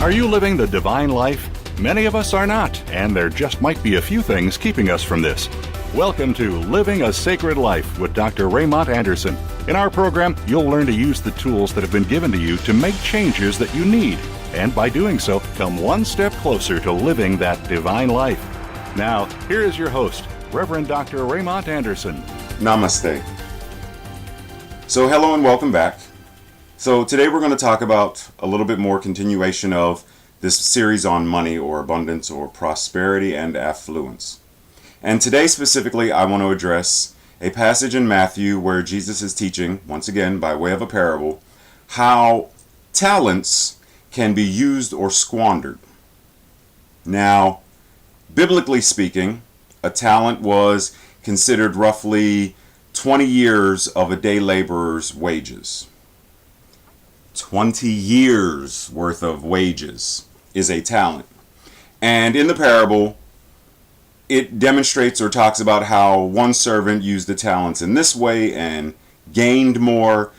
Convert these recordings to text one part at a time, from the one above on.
Are you living the divine life? Many of us are not, and there just might be a few things keeping us from this. Welcome to Living a Sacred Life with Dr. Raymond Anderson. In our program, you'll learn to use the tools that have been given to you to make changes that you need, and by doing so, come one step closer to living that divine life. Now, here is your host, Reverend Dr. Raymond Anderson. Namaste. So hello and welcome back. So today we're going to talk about a little bit more continuation of this series on money or abundance or prosperity and affluence. And today specifically I want to address a passage in Matthew where Jesus is teaching, once again by way of a parable, how talents can be used or squandered. Now, biblically speaking, a talent was considered roughly 20 years of a day laborer's wages. 20 years worth of wages is a talent. And in the parable, it demonstrates or talks about how one servant used the talents in this way and gained more,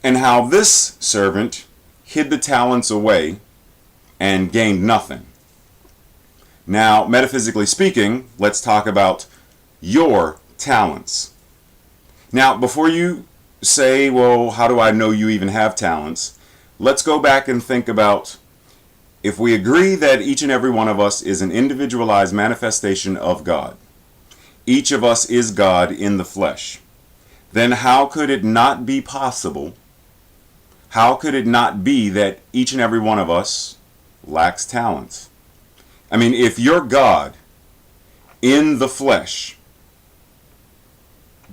and how this servant hid the talents away and gained nothing. Now, metaphysically speaking, let's talk about your talents. Now, before you say, well, how do I know you even have talents? Let's go back and think about, if we agree that each and every one of us is an individualized manifestation of God, each of us is God in the flesh, then how could it not be possible, how could it not be that each and every one of us lacks talents? I mean, if you're God in the flesh,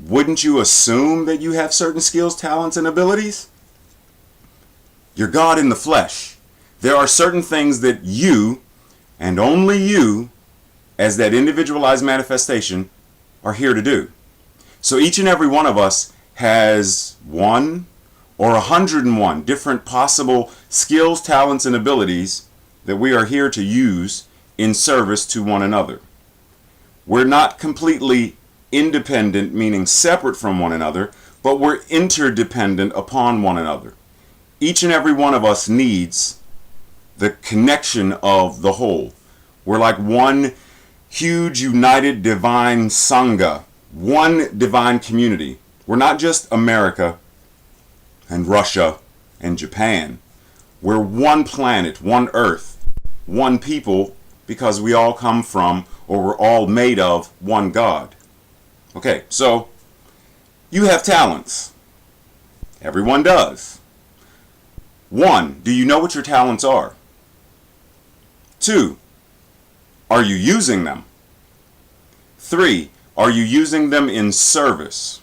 wouldn't you assume that you have certain skills, talents, and abilities? You're God in the flesh. There are certain things that you, and only you, as that individualized manifestation, are here to do. So each and every one of us has 1 or 101 different possible skills, talents, and abilities that we are here to use in service to one another. We're not completely independent, meaning separate from one another, but we're interdependent upon one another. Each and every one of us needs the connection of the whole. We're like one huge united divine sangha, one divine community. We're not just America and Russia and Japan. We're one planet, one earth, one people, because we all come from, or we're all made of, one God. Okay, so you have talents. Everyone does. 1, do you know what your talents are? 2, are you using them? 3, are you using them in service?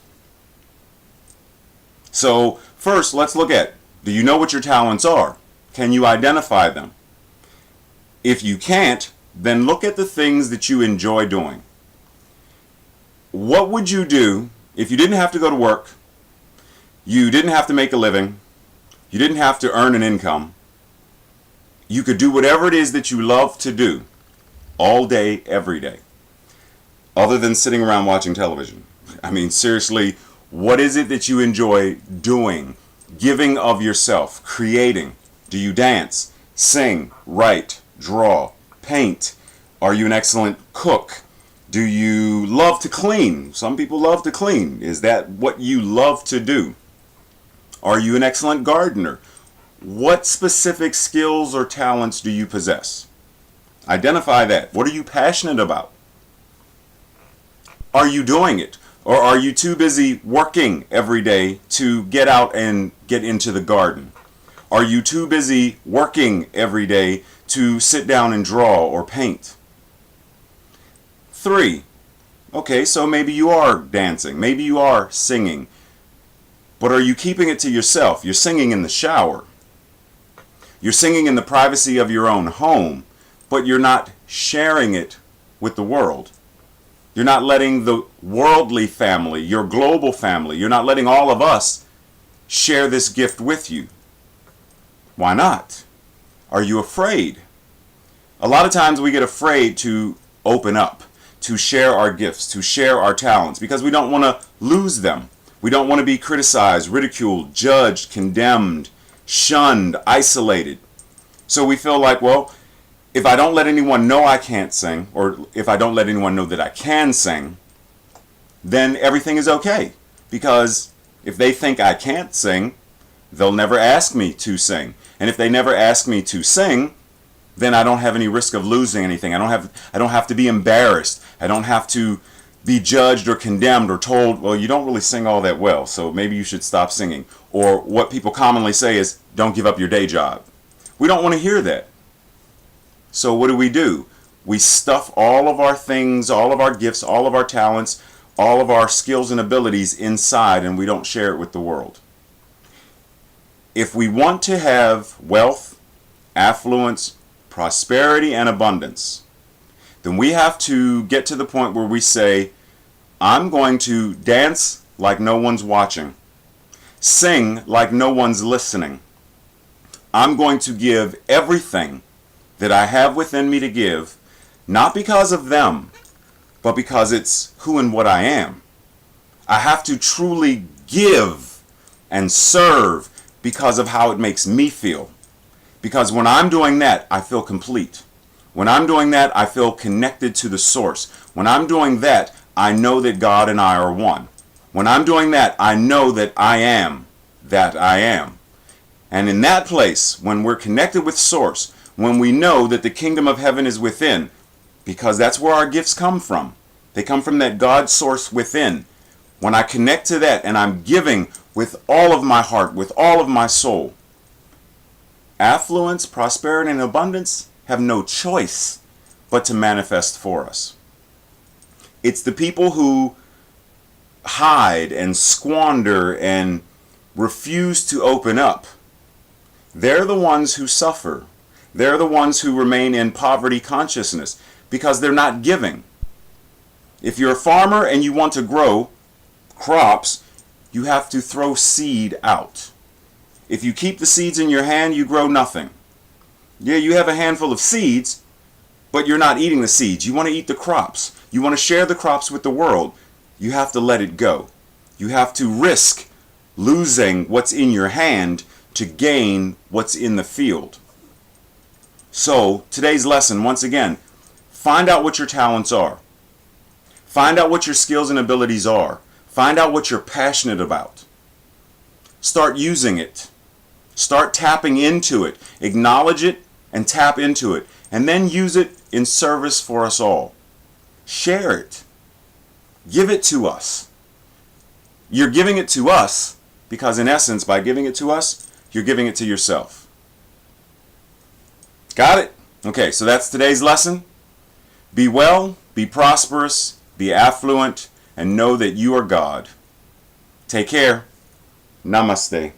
So first, let's look at, do you know what your talents are? Can you identify them? If you can't, then look at the things that you enjoy doing. What would you do if you didn't have to go to work, you didn't have to make a living, you didn't have to earn an income, you could do whatever it is that you love to do all day, every day, other than sitting around watching television? I mean, seriously, what is it that you enjoy doing, giving of yourself, creating? Do you dance, sing, write, draw, paint? Are you an excellent cook? Do you love to clean? Some people love to clean. Is that what you love to do? Are you an excellent gardener? What specific skills or talents do you possess? Identify that. What are you passionate about? Are you doing it? Or are you too busy working every day to get out and get into the garden? Are you too busy working every day to sit down and draw or paint? 3, okay, so maybe you are dancing, maybe you are singing, but are you keeping it to yourself? You're singing in the shower. You're singing in the privacy of your own home, but you're not sharing it with the world. You're not letting the worldly family, your global family, you're not letting all of us share this gift with you. Why not? Are you afraid? A lot of times we get afraid to open up, to share our gifts, to share our talents, because we don't want to lose them. We don't want to be criticized, ridiculed, judged, condemned, shunned, isolated. So we feel like, well, if I don't let anyone know I can't sing, or if I don't let anyone know that I can sing, then everything is okay. Because if they think I can't sing, they'll never ask me to sing. And if they never ask me to sing, then I don't have any risk of losing anything. I don't have to be embarrassed. I don't have to be judged or condemned or told, well, you don't really sing all that well, so maybe you should stop singing. Or what people commonly say is, don't give up your day job. We don't want to hear that. So what do? We stuff all of our things, all of our gifts, all of our talents, all of our skills and abilities inside, and we don't share it with the world. If we want to have wealth, affluence, prosperity, and abundance, then we have to get to the point where we say, I'm going to dance like no one's watching, sing like no one's listening. I'm going to give everything that I have within me to give, not because of them, but because it's who and what I am. I have to truly give and serve because of how it makes me feel. Because when I'm doing that, I feel complete. When I'm doing that, I feel connected to the source. When I'm doing that, I know that God and I are one. When I'm doing that, I know that I am that I am. And in that place, when we're connected with source, when we know that the kingdom of heaven is within, because that's where our gifts come from. They come from that God source within. When I connect to that and I'm giving with all of my heart, with all of my soul, affluence, prosperity, and abundance have no choice but to manifest for us. It's the people who hide and squander and refuse to open up. They're the ones who suffer. They're the ones who remain in poverty consciousness because they're not giving. If you're a farmer and you want to grow crops, you have to throw seed out. If you keep the seeds in your hand, you grow nothing. Yeah, you have a handful of seeds, but you're not eating the seeds. You want to eat the crops. You want to share the crops with the world. You have to let it go. You have to risk losing what's in your hand to gain what's in the field. So, today's lesson, once again, find out what your talents are. Find out what your skills and abilities are. Find out what you're passionate about. Start using it. Start tapping into it. Acknowledge it and tap into it. And then use it in service for us all. Share it. Give it to us. You're giving it to us because in essence, by giving it to us, you're giving it to yourself. Got it? Okay, so that's today's lesson. Be well, be prosperous, be affluent, and know that you are God. Take care. Namaste.